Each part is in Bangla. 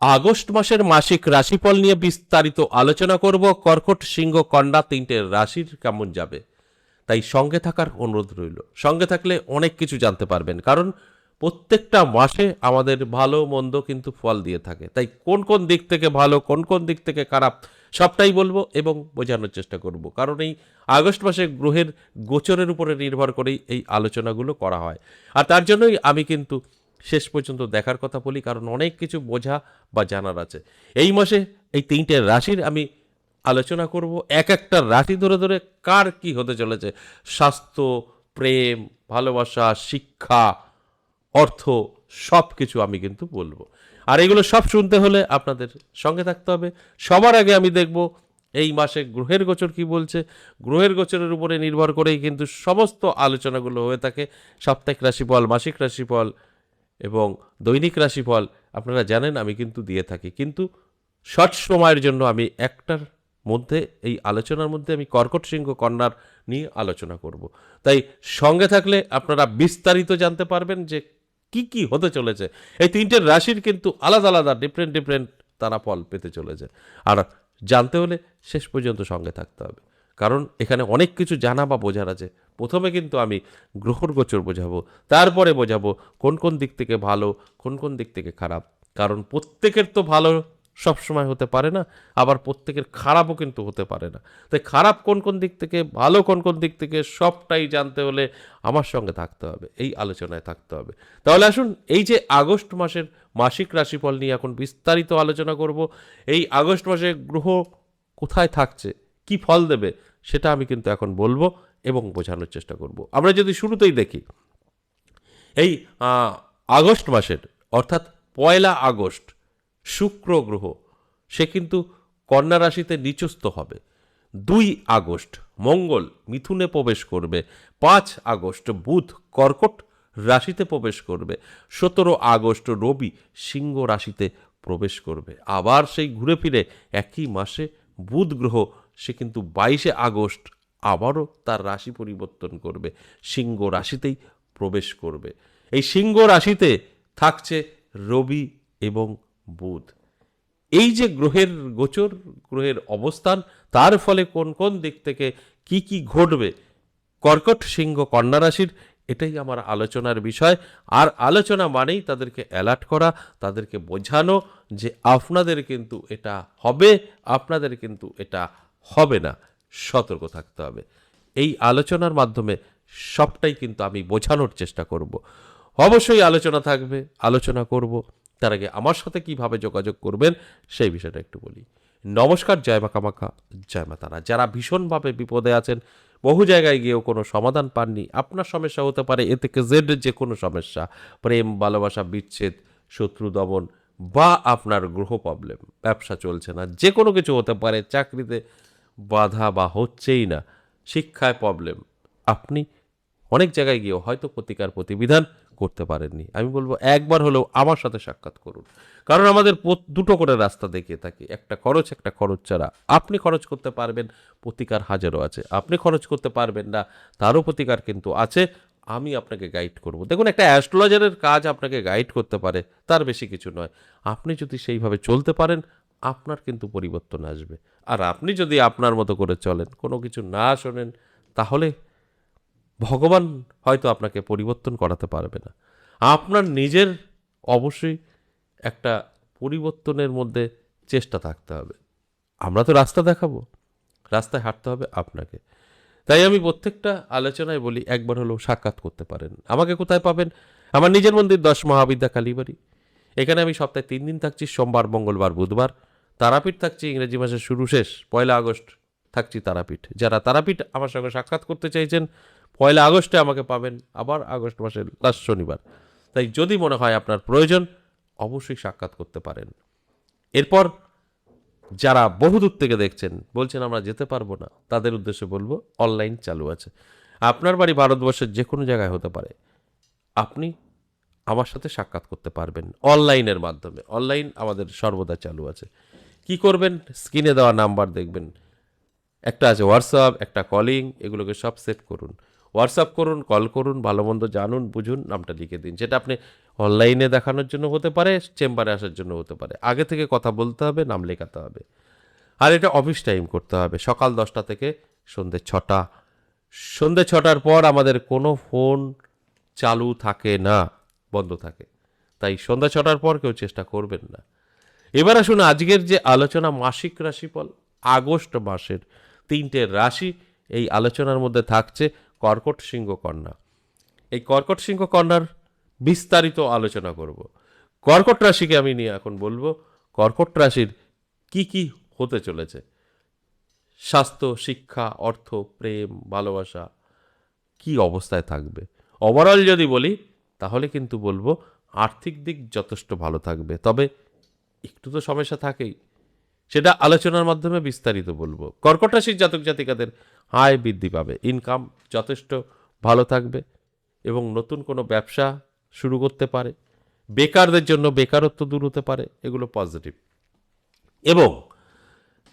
আগস্ট মাসের মাসিক রাশিফল নিয়ে বিস্তারিত আলোচনা করব। কর্কট, সিংহ, কন্যা তিনটে রাশির কেমন যাবে, তাই সঙ্গে থাকার অনুরোধ রইল। সঙ্গে থাকলে অনেক কিছু জানতে পারবেন, কারণ প্রত্যেকটা মাসে আমাদের ভালো মন্দ কিন্তু ফল দিয়ে থাকে। তাই কোন কোন দিক থেকে ভালো, কোন কোন দিক থেকে খারাপ, সবটাই বলবো এবং বোঝানোর চেষ্টা করব। কারণ এই আগস্ট মাসে গ্রহের গোচরের উপরে নির্ভর করেই এই আলোচনাগুলো করা হয়। আর তার জন্যই আমি কিন্তু শেষ পর্যন্ত দেখার কথা বলি, কারণ অনেক কিছু বোঝা বা জানার আছে। এই মাসে এই তিনটে রাশির আমি আলোচনা করব, এক একটা রাশি ধরে ধরে কার কি হতে চলেছে। স্বাস্থ্য, প্রেম, ভালোবাসা, শিক্ষা, অর্থ, সব কিছু আমি কিন্তু বলবো। আর এগুলো সব শুনতে হলে আপনাদের সঙ্গে থাকতে হবে। সবার আগে আমি দেখব এই মাসে গ্রহের গোচর কি বলছে। গ্রহের গোচরের উপরে নির্ভর করেই কিন্তু সমস্ত আলোচনাগুলো হয়ে থাকে। সাপ্তাহিক রাশিফল, মাসিক রাশিফল এবং দৈনিক রাশিফল আপনারা জানেন আমি কিন্তু দিয়ে থাকি, কিন্তু শর্ট সময়ের জন্য আমি একটার মধ্যে, এই আলোচনার মধ্যে আমি কর্কট, সিংহ, কন্যার নিয়ে আলোচনা করব। তাই সঙ্গে থাকলে আপনারা বিস্তারিত জানতে পারবেন যে কি কি হতে চলেছে। এই তিনটে রাশির কিন্তু আলাদা আলাদা ডিফারেন্ট ডিফারেন্ট তারা ফল পেতে চলেছে। আর জানতে হলে শেষ পর্যন্ত সঙ্গে থাকতে হবে, কারণ এখানে অনেক কিছু জানা বা বোঝার আছে। প্রথমে কিন্তু আমি গ্রহর গোচর বোঝাবো, তারপরে বোঝাবো কোন কোন দিক থেকে ভালো, কোন কোন দিক থেকে খারাপ। কারণ প্রত্যেকের তো ভালো সবসময় হতে পারে না, আবার প্রত্যেকের খারাপও কিন্তু হতে পারে না। তাই খারাপ কোন কোন দিক থেকে, ভালো কোন কোন দিক থেকে, সবটাই জানতে হলে আমার সঙ্গে থাকতে হবে, এই আলোচনায় থাকতে হবে। তাহলে আসুন, এই যে আগস্ট মাসের মাসিক রাশিফল নিয়ে এখন বিস্তারিত আলোচনা করব। এই আগস্ট মাসে গ্রহ কোথায় থাকছে, কি ফল দেবে, সেটা আমি কিন্তু এখন বলবো এবং বোঝানোর চেষ্টা করব। আমরা যদি শুরুতেই দেখি, এই আগস্ট মাসের অর্থাৎ 1 আগস্ট শুক্র গ্রহ সে কিন্তু কন্যা রাশিতে নিচস্থ হবে। 2 আগস্ট মঙ্গল মিথুনে প্রবেশ করবে। 5 আগস্ট বুধ কর্কট রাশিতে প্রবেশ করবে। 17 আগস্ট রবি সিংহ রাশিতে প্রবেশ করবে। আবার সেই ঘুরে ফিরে একই মাসে বুধ গ্রহ সে কিন্তু 22 আগস্ট আবারও তার রাশি পরিবর্তন করবে, সিংহ রাশিতেই প্রবেশ করবে। এই সিংহ রাশিতে থাকছে রবি এবং বুধ। এই যে গ্রহের গোচর, গ্রহের অবস্থান, তার ফলে কোন কোন দিক থেকে কি কি ঘটবে কর্কট, সিংহ, কন্যা রাশির, এটাই আমার আলোচনার বিষয়। আর আলোচনা মানেই তাদেরকে অ্যালার্ট করা, তাদেরকে বোঝানো যে আপনাদের কিন্তু এটা হবে, আপনাদের কিন্তু এটা হবে না, সতর্ক থাকতে হবে। এই আলোচনার মাধ্যমে সবটাই কিন্তু আমি বোঝানোর চেষ্টা করব। অবশ্যই আলোচনা থাকবে, আলোচনা করব। তার আগে আমার সাথে কিভাবে যোগাযোগ করবেন সেই বিষয়টা একটু বলি। নমস্কার, জয় মা কামাখ্যা, জয় মা তারা। যারা ভীষণভাবে বিপদে আছেন, বহু জায়গায় গিয়েও কোনো সমাধান পাননি, আপনার সমস্যা হতে পারে এ থেকে জেড যে কোনো সমস্যা, প্রেম, ভালোবাসা, বিচ্ছেদ, শত্রু দমন, বা আপনার গ্রহ প্রবলেম, ব্যবসা চলছে না, যে কোনো কিছু হতে পারে, চাকরিতে বাধা বা হচ্ছেই না, শিক্ষায় প্রবলেম, আপনি অনেক জায়গায় গিয়েও হয়তো প্রতিকার প্রতিবিধান করতে পারেননি। আমি বলবো একবার হলেও আমার সাথে সাক্ষাৎ করুন, কারণ আমাদের দুটো করে রাস্তা দেখিয়ে থাকি, একটা খরচ, একটা খরচ ছাড়া। আপনি খরচ করতে পারবেন, প্রতিকার হাজারও আছে। আপনি খরচ করতে পারবেন না, তারও প্রতিকার কিন্তু আছে। আমি আপনাকে গাইড করব। দেখুন, একটা অ্যাস্ট্রোলজারের কাজ আপনাকে গাইড করতে পারে, তার বেশি কিছু নয়। আপনি যদি সেইভাবে চলতে পারেন, আপনার কিন্তু পরিবর্তন আসবে। আর আপনি যদি আপনার মতো করে চলেন, কোনো কিছু না শোনেন, তাহলে ভগবান হয়তো আপনাকে পরিবর্তন করাতে পারবে না। আপনার নিজের অবশ্যই একটা পরিবর্তনের মধ্যে চেষ্টা থাকতে হবে। আমরা তো রাস্তা দেখাবো, রাস্তায় হাঁটতে হবে আপনাকে। তাই আমি প্রত্যেকটা আলোচনায় বলি একবার হলেও সাক্ষাৎ করতে পারেন। আমাকে কোথায় পাবেন? আমার নিজের মন্দির 10 মহাবিদ্যা কালীবাড়ি। এখানে আমি সপ্তাহে 3 দিন থাকছি, সোমবার, মঙ্গলবার, বুধবার। তারাপীঠ থাকছি ইংরেজি মাসের শুরু শেষ 1 আগস্ট থাকছি তারাপীঠ। যারা তারাপীঠ আমার সঙ্গে সাক্ষাৎ করতে চাইছেন, 1 আগস্টে আমাকে পাবেন, আবার আগস্ট মাসের লাস্ট শনিবার। তাই যদি মনে হয় আপনার প্রয়োজন, অবশ্যই সাক্ষাৎ করতে পারেন। এরপর যারা বহুদূর থেকে দেখছেন, বলছেন আমরা যেতে পারবো না, তাদের উদ্দেশ্যে বলবো অনলাইন চালু আছে। আপনার বাড়ি ভারতবর্ষের যে কোনো জায়গায় হতে পারে, আপনি আমার সাথে সাক্ষাৎ করতে পারবেন অনলাইনের মাধ্যমে। অনলাইন আমাদের সর্বদা চালু আছে। কি করবেন? স্ক্রিনে দেওয়া নাম্বার দেখবেন, একটা আছে হোয়াটসঅ্যাপ, একটা কলিং, এগুলোকে সব সেট করুন। হোয়াটসঅ্যাপ করুন, কল করুন, ভালো মন্দ জানুন, বুঝুন, নামটা লিখে দিন। সেটা আপনি অনলাইনে দেখানোর জন্য হতে পারে, চেম্বারে আসার জন্য হতে পারে। আগে থেকে কথা বলতে হবে, নাম লেখাতে হবে। আর এটা অফিস টাইম করতে হবে, সকাল 10টা থেকে সন্ধ্যে 6টা। সন্ধ্যে 6টার পর আমাদের কোনো ফোন চালু থাকে না, বন্ধ থাকে। তাই সন্ধ্যা 6টার পর কেউ চেষ্টা করবেন না। এবার আসুন আজকের যে আলোচনা, মাসিক রাশিফল আগস্ট মাসের 3টে রাশি। এই আলোচনার মধ্যে থাকছে কর্কট, সিংহ, কন্যা। এই কর্কট, সিংহ, কন্যার বিস্তারিত আলোচনা করব। কর্কট রাশিকে আমি নিয়ে এখন বলবো কর্কট রাশির কি কি হতে চলেছে। স্বাস্থ্য, শিক্ষা, অর্থ, প্রেম, ভালোবাসা কি অবস্থায় থাকবে। ওভারঅল যদি বলি তাহলে কিন্তু বলবো আর্থিক দিক যথেষ্ট ভালো থাকবে, তবে একটু তো সমস্যা থাকেই, সেটা আলোচনার মাধ্যমে বিস্তারিত বলবো। কর্কট রাশির জাতক জাতিকাদের আয় বৃদ্ধি পাবে, ইনকাম যথেষ্ট ভালো থাকবে এবং নতুন কোনো ব্যবসা শুরু করতে পারে। বেকারদের জন্য বেকারত্ব দূর হতে পারে, এগুলো পজিটিভ। এবং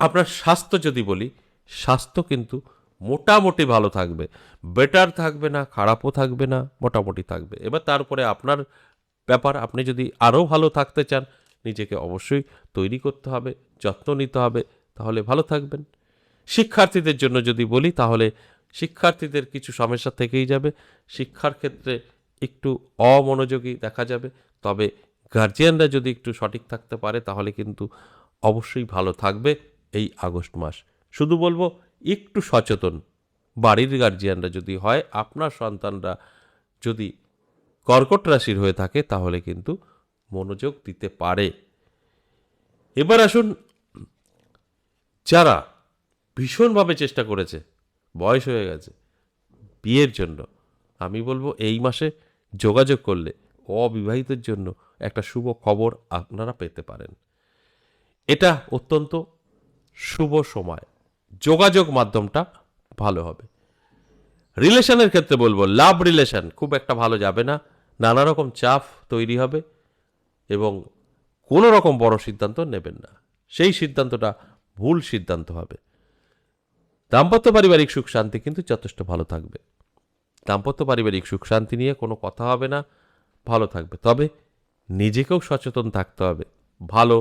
আপনার স্বাস্থ্য যদি বলি, স্বাস্থ্য কিন্তু মোটামুটি ভালো থাকবে, বেটার থাকবে না, খারাপও থাকবে না, মোটামুটি থাকবে। এবার তারপরে আপনার ব্যাপার, আপনি যদি আরও ভালো থাকতে চান নিজেকে অবশ্যই তৈরি করতে হবে, যত্ন নিতে হবে, তাহলে ভালো থাকবেন। শিক্ষার্থীদের জন্য যদি বলি তাহলে শিক্ষার্থীদের কিছু সমস্যা থেকেই যাবে, শিক্ষার ক্ষেত্রে একটু অমনোযোগী দেখা যাবে, তবে গার্জিয়ানরা যদি একটু সঠিক থাকতে পারে তাহলে কিন্তু অবশ্যই ভালো থাকবে এই আগস্ট মাস। শুধু বলবো একটু সচেতন বাড়ির গার্জিয়ানরা যদি হয়, আপনার সন্তানরা যদি কর্কট রাশির হয়ে থাকে তাহলে কিন্তু মনোযোগ দিতে পারে। এবার আসুন যারা ভীষণভাবে চেষ্টা করেছে, বয়স হয়ে গেছে বিয়ের জন্য, আমি বলবো এই মাসে যোগাযোগ করলে অবিবাহিতের জন্য একটা শুভ খবর আপনারা পেতে পারেন। এটা অত্যন্ত শুভ সময়, যোগাযোগ মাধ্যমটা ভালো হবে। রিলেশনের ক্ষেত্রে বলবো লাভ রিলেশন খুব একটা ভালো যাবে না, নানা রকম চাপ তৈরি হবে এবং কোনো রকম বড় সিদ্ধান্ত নেবেন না, সেই সিদ্ধান্তটা ভুল সিদ্ধান্ত হবে। দাম্পত্য পারিবারিক সুখ শান্তি কিন্তু যথেষ্ট ভালো থাকবে, দাম্পত্য পারিবারিক সুখ শান্তি নিয়ে কোনো কথা হবে না, ভালো থাকবে। তবে নিজেকেও সচেতন থাকতে হবে, ভালো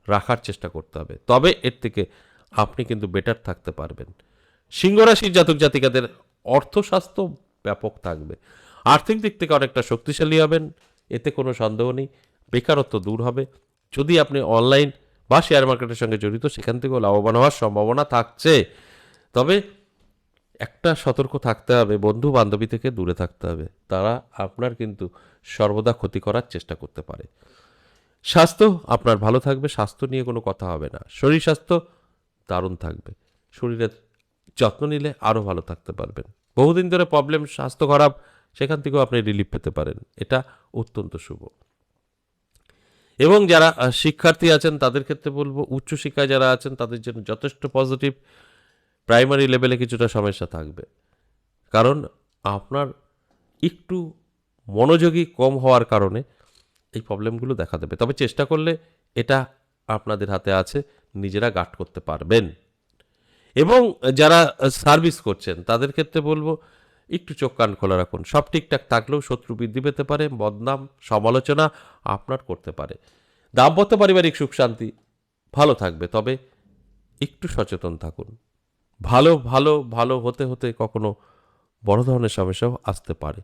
রাখার চেষ্টা করতে হবে, তবে এর থেকে আপনি কিন্তু বেটার থাকতে পারবেন। সিংহ রাশির জাতক জাতিকাদের অর্থস্বাস্থ্য ব্যাপক থাকবে, আর্থিক দিক থেকে অনেকটা শক্তিশালী হবেন, এতে কোনো সন্দেহ নেই। বেকারত্ব দূর হবে, যদি আপনি অনলাইন বা শেয়ার মার্কেটের সঙ্গে জড়িত সেখান থেকেও লাভবান হওয়ার সম্ভাবনা থাকছে। তবে একটা সতর্ক থাকতে হবে, বন্ধু বান্ধবী থেকে দূরে থাকতে হবে, তারা আপনার কিন্তু সর্বদা ক্ষতি করার চেষ্টা করতে পারে। স্বাস্থ্য আপনার ভালো থাকবে, স্বাস্থ্য নিয়ে কোনো কথা হবে না। শরীর স্বাস্থ্য দারুণ থাকবে, শরীরের যত্ন নিলে আরও ভালো থাকতে পারবেন। বহুদিন ধরে প্রবলেম, স্বাস্থ্য খারাপ, সেখান থেকেও আপনি রিলিফ পেতে পারেন, এটা অত্যন্ত শুভ। এবং যারা শিক্ষার্থী আছেন তাদের ক্ষেত্রে বলবো উচ্চশিক্ষায় যারা আছেন তাদের জন্য যথেষ্ট পজিটিভ। প্রাইমারি লেভেলে কিছুটা সমস্যা থাকবে, কারণ আপনার একটু মনোযোগী কম হওয়ার কারণে এই প্রবলেমগুলো দেখা দেবে, তবে চেষ্টা করলে এটা আপনাদের হাতে আছে, নিজেরা গার্ড করতে পারবেন। এবং যারা সার্ভিস করছেন তাদের ক্ষেত্রে বলবো একটু চোখ কান খোলা রাখুন, সব ঠিকঠাক থাকলেও শত্রু বৃদ্ধি পেতে পারে, বদনাম সমালোচনা আপনার করতে পারে। দাম্পত্য পারিবারিক সুখ শান্তি ভালো থাকবে, তবে একটু সচেতন থাকুন। ভালো ভালো ভালো হতে হতে কখনো বড় ধরনের সমস্যাও আসতে পারে,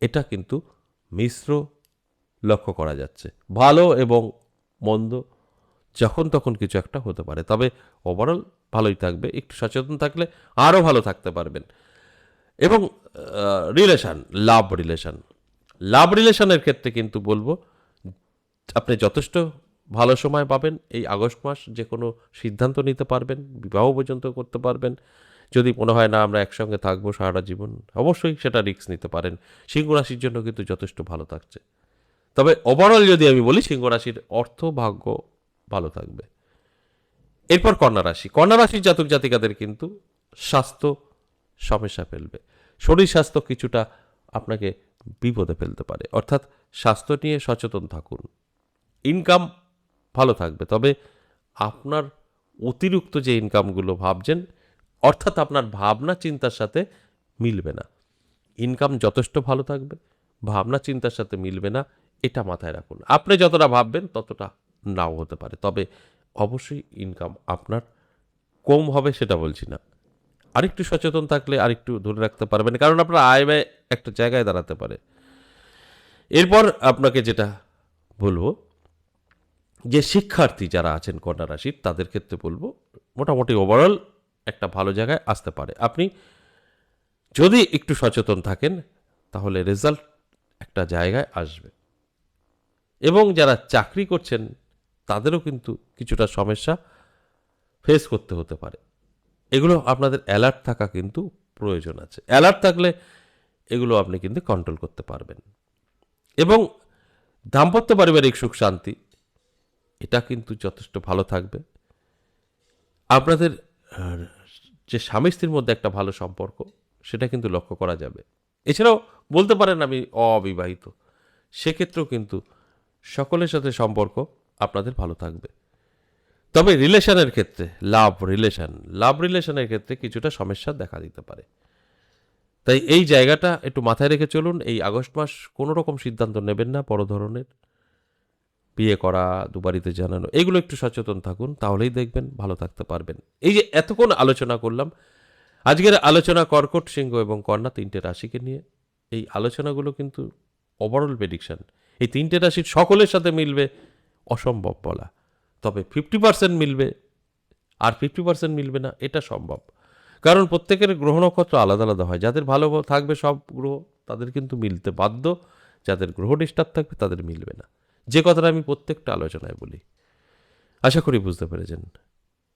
এটা কিন্তু মিশ্র লক্ষ্য করা যাচ্ছে। ভালো এবং মন্দ যখন তখন কিছু একটা হতে পারে, তবে ওভারঅল ভালোই থাকবে, একটু সচেতন থাকলে আরও ভালো থাকতে পারবেন। এবং রিলেশান, লাভ রিলেশনের ক্ষেত্রে কিন্তু বলবো আপনি যথেষ্ট ভালো সময় পাবেন এই আগস্ট মাস, যে কোনো সিদ্ধান্ত নিতে পারবেন, বিবাহ পর্যন্ত করতে পারবেন। যদি মনে হয় না আমরা একসঙ্গে থাকবো সারাটা জীবন, অবশ্যই সেটা রিস্ক নিতে পারেন। সিংহ রাশির জন্য কিন্তু যথেষ্ট ভালো থাকছে। তবে ওভারঅল যদি আমি বলি সিংহ রাশির অর্থ ভাগ্য ভালো থাকবে। এরপর কন্যা রাশি, কন্যা রাশির জাতক জাতিকাদের কিন্তু স্বাস্থ্য সমস্যা ফেলবে, শরীর স্বাস্থ্য কিছুটা আপনাকে বিপদে ফেলতে পারে, অর্থাৎ স্বাস্থ্য নিয়ে সচেতন থাকুন। ইনকাম ভালো থাকবে, তবে আপনার অতিরিক্ত যে ইনকামগুলো ভাবছেন, অর্থাৎ আপনার ভাবনা চিন্তার সাথে মিলবে না। ইনকাম যথেষ্ট ভালো থাকবে, ভাবনা চিন্তার সাথে মিলবে না, এটা মাথায় রাখুন। আপনি যতটা ভাববেন ততটা নাও হতে পারে, তবে অবশ্যই ইনকাম আপনার কম হবে সেটা বলছি না। আরেকটু সচেতন থাকলে আরেকটু ধরে রাখতে পারবেন, কারণ আপনার আয় ব্যয় একটা জায়গায় দাঁড়াতে পারে। এরপর আপনাকে যেটা বলবো, যে শিক্ষার্থী যারা আছেন কন্যা রাশির তাদের ক্ষেত্রে বলবো মোটামুটি ওভারঅল একটা ভালো জায়গায় আসতে পারে। আপনি যদি একটু সচেতন থাকেন তাহলে রেজাল্ট একটা জায়গায় আসবে। এবং যারা চাকরি করছেন তাদেরও কিন্তু কিছুটা সমস্যা ফেস করতে হতে পারে। এগুলো আপনাদের অ্যালার্ট থাকা কিন্তু প্রয়োজন আছে। অ্যালার্ট থাকলে এগুলো আপনি কিন্তু কন্ট্রোল করতে পারবেন। এবং দাম্পত্য পারিবারিক সুখ শান্তি এটা কিন্তু যথেষ্ট ভালো থাকবে। আপনাদের আহ, যে স্বামী স্ত্রীর মধ্যে একটা ভালো সম্পর্ক সেটা কিন্তু লক্ষ্য করা যাবে। এছাড়াও বলতে পারেন আমি অবিবাহিত, সেক্ষেত্রেও কিন্তু সকলের সাথে সম্পর্ক আপনাদের ভালো থাকবে। তবে রিলেশনের ক্ষেত্রে লাভ রিলেশনের ক্ষেত্রে কিছুটা সমস্যা দেখা দিতে পারে। তাই এই জায়গাটা একটু মাথায় রেখে চলুন। এই আগস্ট মাস কোনো রকম সিদ্ধান্ত নেবেন না বড় ধরনের, বিয়ে করা, দুবারিতে জানানো, এগুলো একটু সচেতন থাকুন, তাহলেই দেখবেন ভালো থাকতে পারবেন। এই যে এতক্ষণ আলোচনা করলাম, আজকের আলোচনা কর্কট, সিংহ এবং কন্যা তিনটে রাশিকে নিয়ে। এই আলোচনাগুলো কিন্তু ওভারঅল প্রেডিকশন, এই তিনটে রাশির সকলের সাথে মিলবে অসম্ভব বলা, তবে 50% মিলবে আর 50% মিলবে না এটা সম্ভব। কারণ প্রত্যেকের গ্রহ নক্ষত্র আলাদা আলাদা হয়। যাদের ভালো থাকবে সব গ্রহ তাদের কিন্তু মিলতে বাধ্য, যাদের গ্রহ ডিস্টার্ব থাকবে তাদের মিলবে না। যে কথাটা আমি প্রত্যেকটা আলোচনায় বলি, আশা করি বুঝতে পেরেছেন।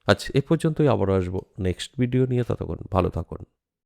আচ্ছা, এ পর্যন্তই, আবারও আসবো নেক্সট ভিডিও নিয়ে। ততক্ষণ ভালো থাকুন।